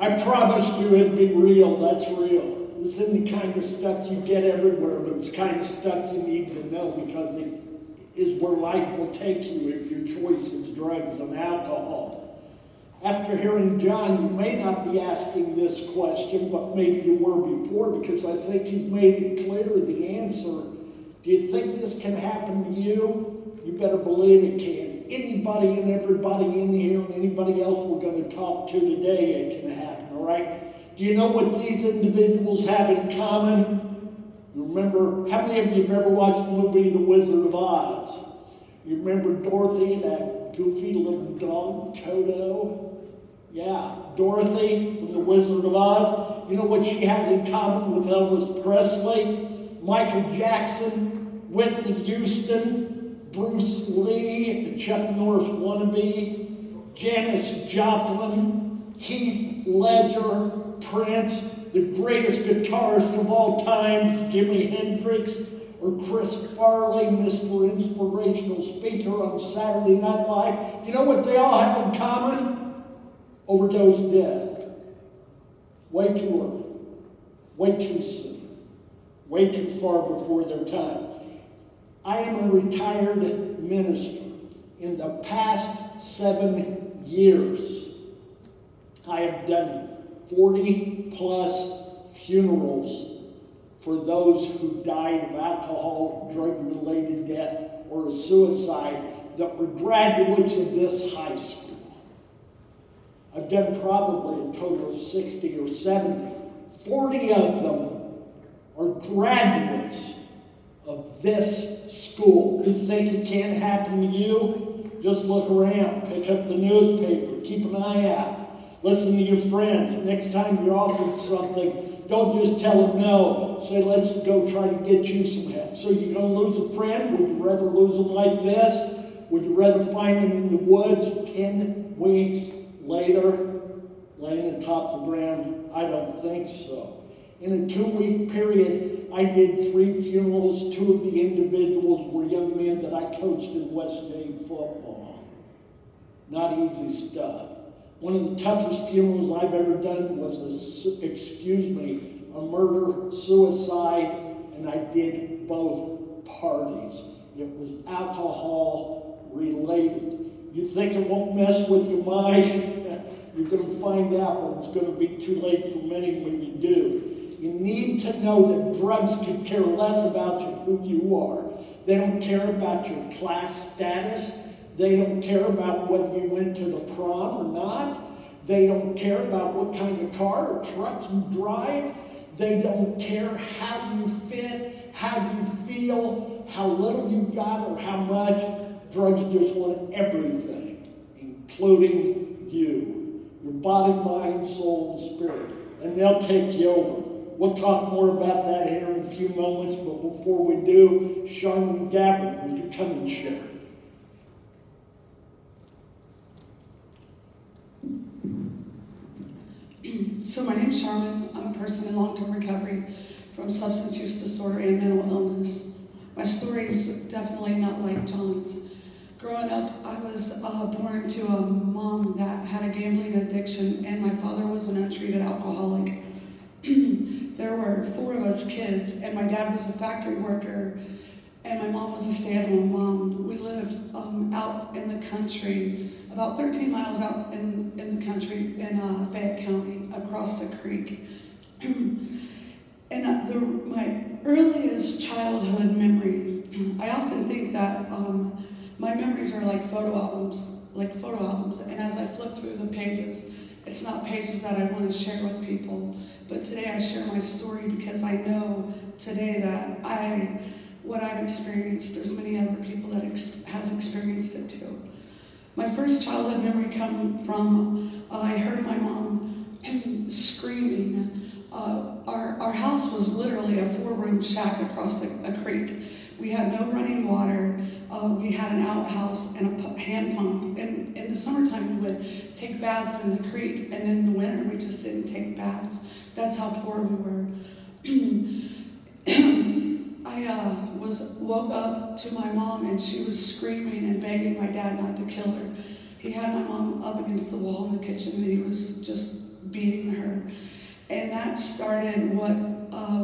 I promised you it'd be real, that's real. This isn't the kind of stuff you get everywhere, but it's the kind of stuff you need to know because it is where life will take you if your choice is drugs and alcohol. After hearing John, you may not be asking this question, but maybe you were before because I think he's made it clear the answer. Do you think this can happen to you? You better believe it can. Anybody and everybody in here and anybody else we're going to talk to today, it can happen, all right? Do you know what these individuals have in common? You remember, how many of you have ever watched the movie The Wizard of Oz? You remember Dorothy and that goofy little dog, Toto? Yeah, Dorothy from The Wizard of Oz. You know what she has in common with Elvis Presley, Michael Jackson, Whitney Houston, Bruce Lee, the Chuck Norris wannabe, Janis Joplin, Heath Ledger, Prince, the greatest guitarist of all time, Jimi Hendrix, or Chris Farley, Mr. Inspirational Speaker on Saturday Night Live. You know what they all have in common? Overdose death. Way too early. Way too soon. Way too far before their time. I am a retired minister. In the past 7 years, I have done 40 plus funerals for those who died of alcohol, drug-related death, or a suicide that were graduates of this high school. I've done probably a total of 60 or 70. 40 of them are graduates of this school. You think it can't happen to you? Just look around, pick up the newspaper, keep an eye out. Listen to your friends. Next time you're offered something, don't just tell them no. Say, let's go try to get you some help. So you're going to lose a friend? Would you rather lose them like this? Would you rather find them in the woods 10 weeks later, laying atop the ground? I don't think so. In a 2-week period, I did 3 funerals. 2 of the individuals were young men that I coached in West Day football. Not easy stuff. One of the toughest funerals I've ever done was a murder, suicide, and I did both parties. It was alcohol related. You think it won't mess with your mind? You're going to find out, but it's going to be too late for many when you do. You need to know that drugs could care less about who you are. They don't care about your class status. They don't care about whether you went to the prom or not. They don't care about what kind of car or truck you drive. They don't care how you fit, how you feel, how little you got or how much. Drugs just want everything, including you. Your body, mind, soul, and spirit. And they'll take you over. We'll talk more about that here in a few moments, but before we do, Charmin Gabbard, would you come and share? So my name's Charmin. I'm a person in long-term recovery from substance use disorder and mental illness. My story is definitely not like John's. Growing up, I was born to a mom that had a gambling addiction, and my father was an untreated alcoholic. There were 4 of us kids, and my dad was a factory worker, and my mom was a stay-at-home mom. We lived out in the country, about 13 miles out in the country in Fayette County, across the creek. And my earliest childhood memory, I often think that my memories are like photo albums. And as I flip through the pages, it's not pages that I want to share with people, but today I share my story because I know today that what I've experienced, there's many other people that has experienced it too. My first childhood memory come from, I heard my mom screaming. Our house was literally a 4-room shack across a creek. We had no running water. We had an outhouse and a hand pump. And in the summertime, we would take baths in the creek, and in the winter, we just didn't take baths. That's how poor we were. I woke up to my mom, and she was screaming and begging my dad not to kill her. He had my mom up against the wall in the kitchen, and he was just beating her. And that started what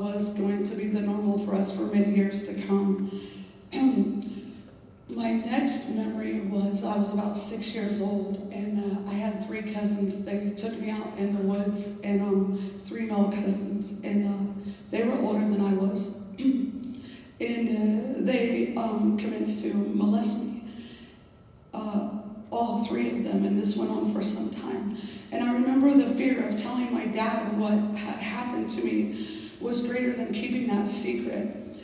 was going to be the normal for us for many years to come. My next memory was I was about 6 years old, and I had 3 cousins. They took me out in the woods, and 3 male cousins, and they were older than I was. And they commenced to molest me, all 3 of them, and this went on for some time. And I remember the fear of telling my dad what had happened to me was greater than keeping that secret.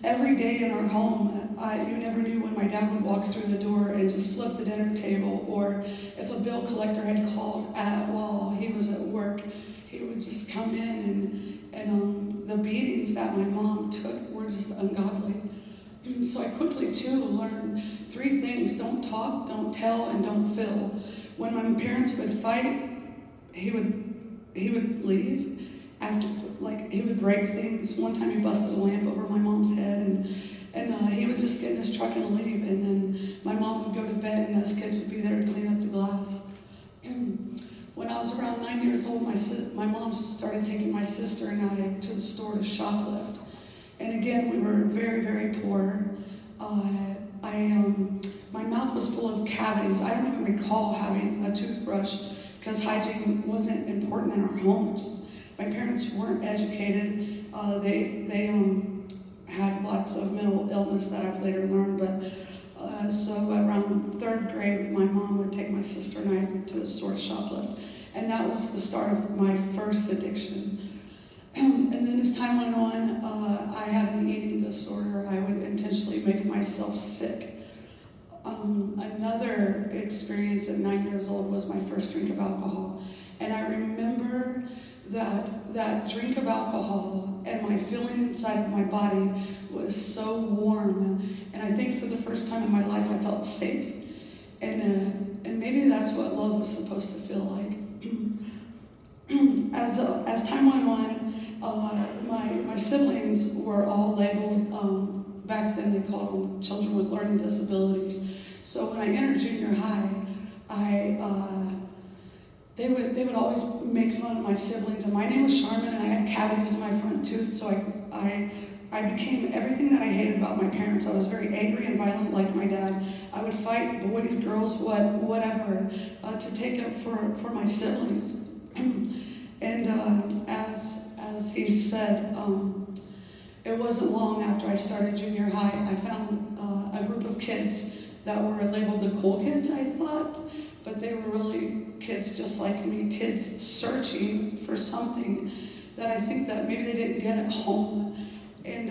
Every day in our home, you never knew when my dad would walk through the door and just flip the dinner table, or if a bill collector had called while he was at work, he would just come in, and the beatings that my mom took were just ungodly. So I quickly too learned 3 things: don't talk, don't tell, and don't feel. When my parents would fight, he would leave. After, he would break things. One time he busted a lamp over my mom's head, and he would just get in his truck and leave. And then my mom would go to bed, and us kids would be there to clean up the glass. When I was around 9 years old, my mom started taking my sister and I to the store to shoplift. And again, we were very, very poor. My mouth was full of cavities. I don't even recall having a toothbrush because hygiene wasn't important in our home. My parents weren't educated. They had lots of mental illness that I've later learned. But so around 3rd grade, my mom would take my sister and I to the store to shoplift. And that was the start of my first addiction. And then as time went on, I had an eating disorder. I would intentionally make myself sick. Another experience at 9 years old was my first drink of alcohol. And I remember that drink of alcohol and my feeling inside of my body was so warm. And I think for the first time in my life, I felt safe. And maybe that's what love was supposed to feel like. As time went on, my siblings were all labeled, back then they called them children with learning disabilities. So when I entered junior high, they would always make fun of my siblings. And my name was Charmin, and I had cavities in my front tooth, so I became everything that I hated about my parents. I was very angry and violent like my dad. I would fight boys, girls, whatever, to take up for my siblings. And as he said, it wasn't long after I started junior high, I found a group of kids that were labeled the cool kids, I thought, but they were really kids just like me, kids searching for something that I think that maybe they didn't get at home. And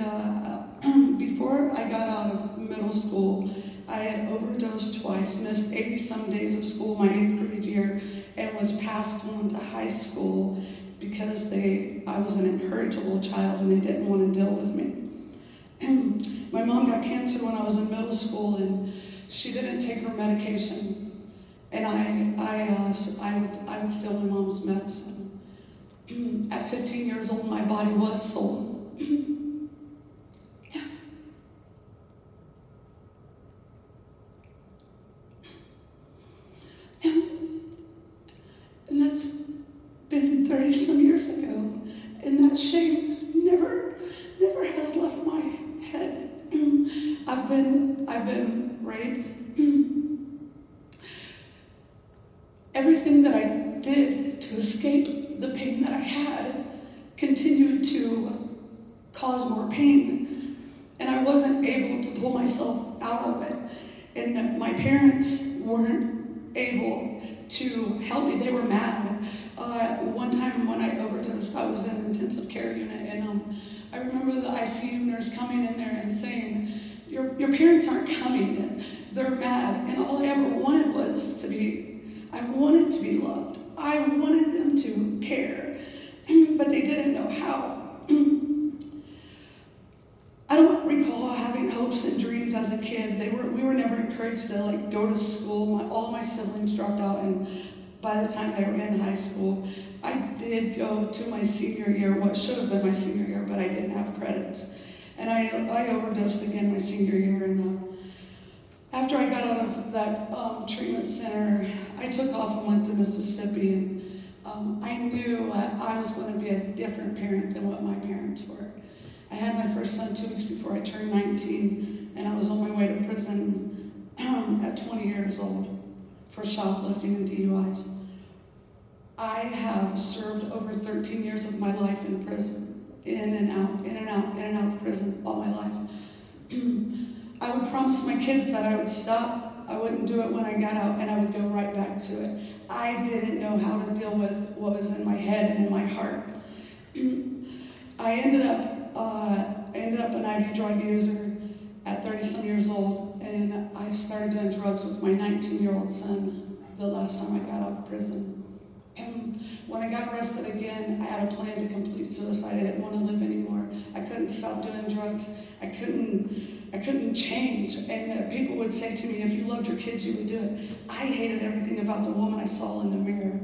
before I got out of middle school, I had overdosed twice, missed 80-some days of school my 8th grade year, and was passed on to high school because I was an incorrigible child and they didn't want to deal with me. My mom got cancer when I was in middle school, and she didn't take her medication. And I would steal my mom's medicine. At 15 years old, my body was sold. Yeah. And that's been 30-some years ago. And that shame never has left my head. I've been raped. Everything that I did to escape the pain that I had continued to cause more pain. And I wasn't able to pull myself out of it. And my parents weren't able to help me. They were mad. One time when I overdosed, I was in an intensive care unit, and I remember the ICU nurse coming in there and saying, your parents aren't coming, they're mad. And all I ever wanted was I wanted to be loved. I wanted them to care, but they didn't know how. I don't recall having hopes and dreams as a kid. We were never encouraged to go to school. All my siblings dropped out, and by the time they were in high school, I did go to my senior year, what should have been my senior year, but I didn't have credits. And I overdosed again my senior year, and after I got out of that treatment center, I took off and went to Mississippi, and I knew that I was going to be a different parent than what my parents were. I had my first son 2 weeks before I turned 19, and I was on my way to prison at 20 years old for shoplifting and DUIs. I have served over 13 years of my life in prison, in and out of prison all my life. I would promise my kids that I would stop, I wouldn't do it when I got out, and I would go right back to it. I didn't know how to deal with what was in my head and in my heart. I ended up an IV drug user at 30-some years old, and I started doing drugs with my 19-year-old son the last time I got out of prison. And when I got arrested again, I had a plan to complete suicide. I didn't want to live anymore. I couldn't stop doing drugs. I couldn't change. And people would say to me, if you loved your kids, you would do it. I hated everything about the woman I saw in the mirror.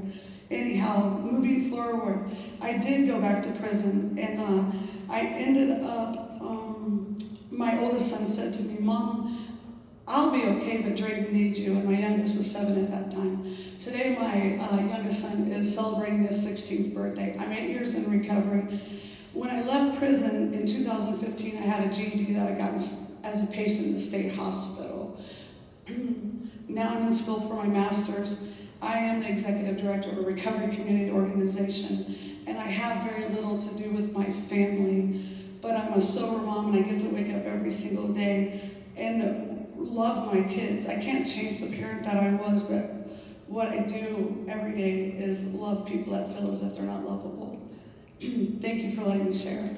Anyhow, moving forward, I did go back to prison, and I ended up, my oldest son said to me, Mom, I'll be okay, but Drayden needs you, and my youngest was 7 at that time. Today, my youngest son is celebrating his 16th birthday. I'm 8 years in recovery. When I left prison in 2015, I had a GED that I got as a patient in the state hospital. Now I'm in school for my master's. I am the executive director of a recovery community organization, and I have very little to do with my family, but I'm a sober mom, and I get to wake up every single day and love my kids. I can't change the parent that I was, but what I do every day is love people that feel as if they're not lovable. Thank you for letting me share.